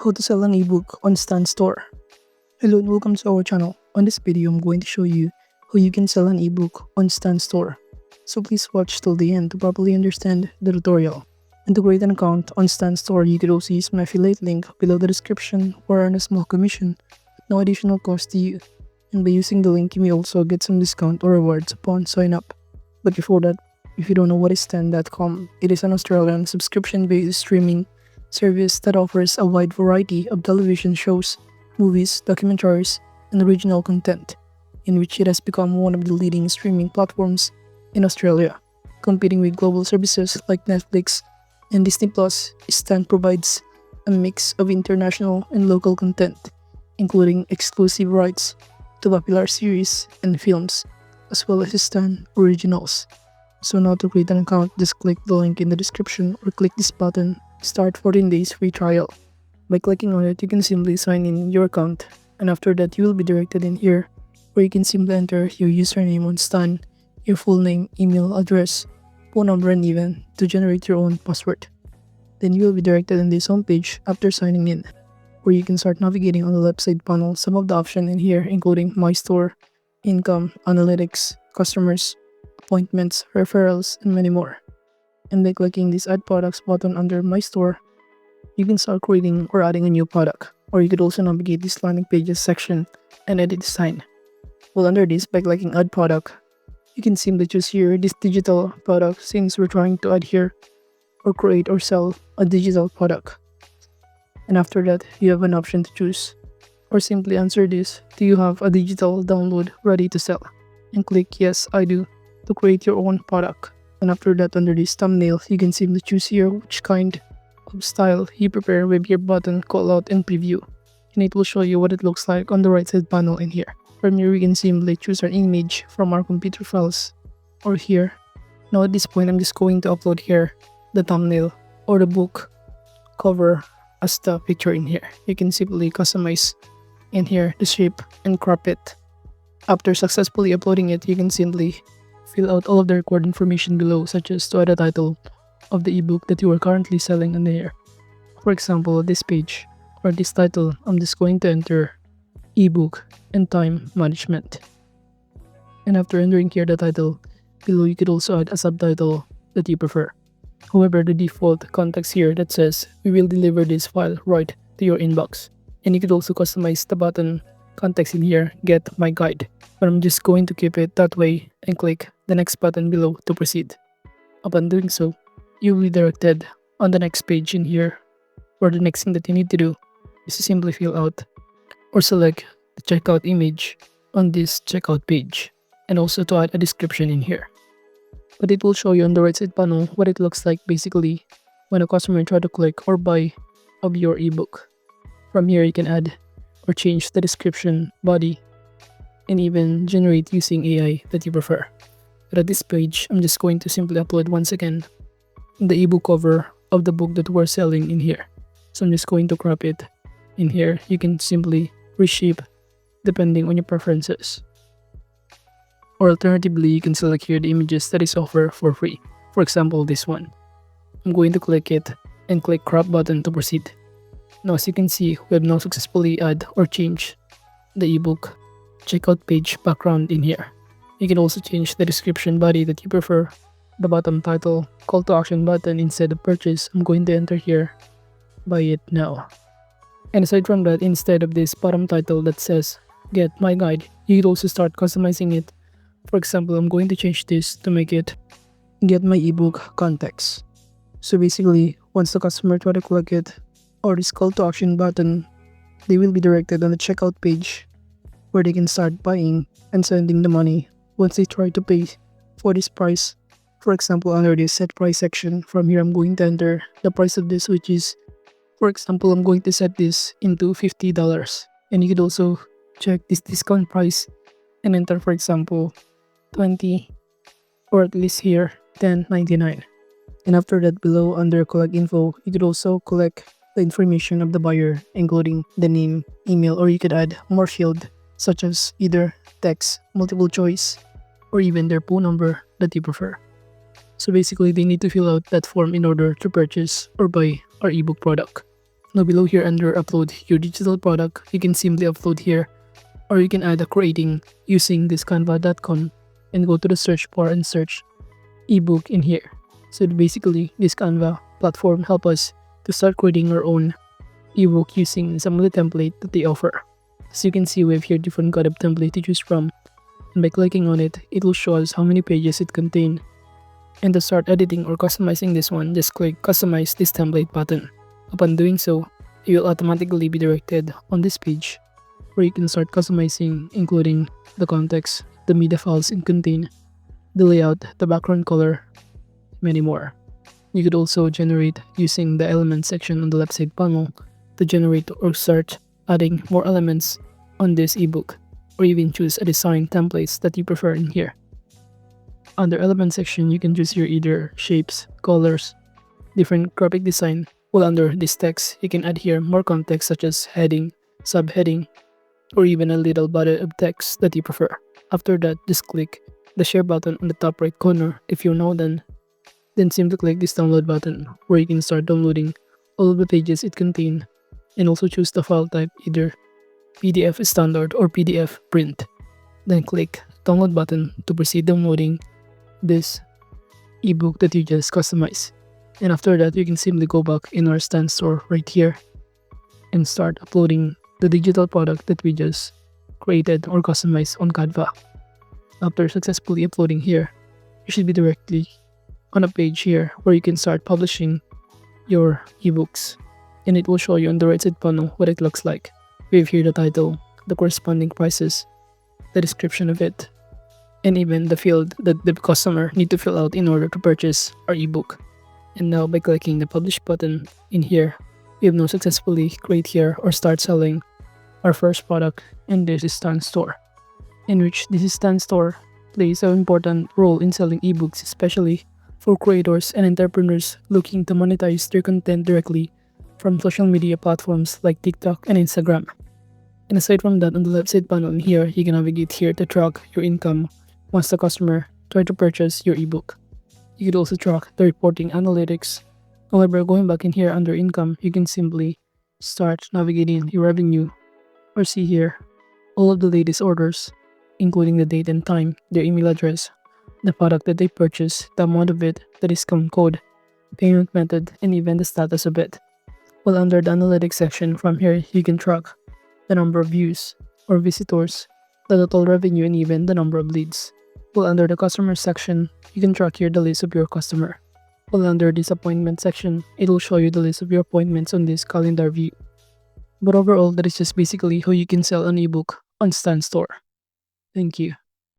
How to sell an ebook on Stan Store. Hello and welcome to our channel. On this video, I'm going to show you how you can sell an ebook on Stan Store. So please watch till the end to properly understand the tutorial. And to create an account on Stan Store, you could also use my affiliate link below the description or earn a small commission at no additional cost to you. And by using the link, you may also get some discount or rewards upon sign up. But before that, if you don't know what is Stan.com, it is an Australian subscription-based streaming service that offers a wide variety of television shows, movies, documentaries, and original content, in which it has become one of the leading streaming platforms in Australia, competing with global services like Netflix and Disney+. Stan provides a mix of international and local content, including exclusive rights to popular series and films, as well as Stan originals. So now to create an account, just click the link in the description or click this button, start 14 days free trial. By clicking on it, you can simply sign in your account, and after that you will be directed in here, where you can simply enter your username on Stan, your full name, email address, phone number, and even to generate your own password. Then you will be directed in this homepage after signing in, where you can start navigating on the left side panel some of the options in here, including My Store, Income, Analytics, Customers, Appointments, Referrals, and many more. And by clicking this Add Products button under My Store, you can start creating or adding a new product, or you could also navigate this landing pages section and edit design. Well, under this, by clicking Add Product, you can simply choose here this digital product, since we're trying to add here or create or sell a digital product. And after that, you have an option to choose, or simply answer this: do you have a digital download ready to sell? And click Yes, I do, to create your own product. And after that, under this thumbnail, you can simply choose here which kind of style you prepare with your button, callout, and preview. And it will show you what it looks like on the right side panel in here. From here, we can simply choose an image from our computer files, or here. Now at this point, I'm just going to upload here the thumbnail or the book cover as the picture in here. You can simply customize in here the shape and crop it. After successfully uploading it, you can simply fill out all of the required information below, such as to add a title of the ebook that you are currently selling in there. For example, this page or this title, I'm just going to enter ebook and time management. And after entering here the title, below you could also add a subtitle that you prefer. However, the default context here that says we will deliver this file right to your inbox. And you could also customize the button context in here, get my guide. But I'm just going to keep it that way and click the next button below to proceed. Upon doing so, you will be directed on the next page in here, where the next thing that you need to do is to simply fill out or select the checkout image on this checkout page, and also to add a description in here. But it will show you on the right side panel what it looks like basically when a customer tries to click or buy of your ebook. From here, you can add or change the description, body, and even generate using AI that you prefer. But at this page, I'm just going to simply upload once again the ebook cover of the book that we're selling in here. So I'm just going to crop it in here. You can simply reshape depending on your preferences. Or alternatively, you can select here the images that is offered for free. For example, this one. I'm going to click it and click crop button to proceed. Now, as you can see, we have now successfully add or change the ebook checkout page background in here. You can also change the description body that you prefer, the bottom title, call to action button instead of purchase. I'm going to enter here, buy it now. And aside from that, instead of this bottom title that says get my guide, you could also start customizing it. For example, I'm going to change this to make it get my ebook context. So basically, once the customer try to click it or this call to action button, they will be directed on the checkout page, where they can start buying and sending the money once they try to pay for this price. For example, under this set price section, from here I'm going to enter the price of this, which is, for example, I'm going to set this into $50. And you could also check this discount price and enter, for example, 20, or at least here $10.99. And after that, below under collect info, you could also collect the information of the buyer, including the name, email, or you could add more field such as either text, multiple choice, or even their phone number that you prefer. So basically, they need to fill out that form in order to purchase or buy our ebook product. Now below here under upload your digital product, you can simply upload here, or you can add a creating using this canva.com and go to the search bar and search ebook in here. So basically this Canva platform help us to start creating our own ebook using some of the template that they offer. As you can see, we have here different kind of template to choose from, and by clicking on it, it will show us how many pages it contains. And to start editing or customizing this one, just click customize this template button. Upon doing so, you will automatically be directed on this page where you can start customizing, including the context, the media files it contain, the layout, the background color, many more. You could also generate using the element section on the left side panel to generate or start adding more elements on this ebook, or even choose a design templates that you prefer in here. Under element section, you can choose your either shapes, colors, different graphic design, while under this text, you can add here more context such as heading, subheading, or even a little body of text that you prefer. After that, just click the share button on the top right corner if you're now done. Then simply click this download button where you can start downloading all of the pages it contains, and also choose the file type either PDF standard or PDF print. Then click download button to proceed downloading this ebook that you just customized. And after that, you can simply go back in our stand store right here and start uploading the digital product that we just created or customized on Canva. After successfully uploading here, you should be directly on a page here where you can start publishing your ebooks, and it will show you on the right side panel what it looks like. We have here the title, the corresponding prices, the description of it, and even the field that the customer need to fill out in order to purchase our ebook. And now by clicking the publish button in here, we have now successfully create here or start selling our first product in this stand store, in which this stand store plays an important role in selling ebooks, especially for creators and entrepreneurs looking to monetize their content directly from social media platforms like TikTok and Instagram. And aside from that, on the left side panel in here, you can navigate here to track your income once the customer try to purchase your ebook. You could also track the reporting analytics. However, going back in here under income, you can simply start navigating your revenue or see here all of the latest orders, including the date and time, their email address, the product that they purchased, the amount of it, the discount code, payment method, and even the status of it. While under the analytics section, from here you can track the number of views or visitors, the total revenue, and even the number of leads. While under the customer section, you can track here the list of your customer. While under this appointment section, it will show you the list of your appointments on this calendar view. But overall, that is just basically how you can sell an ebook on Stan Store. Thank you.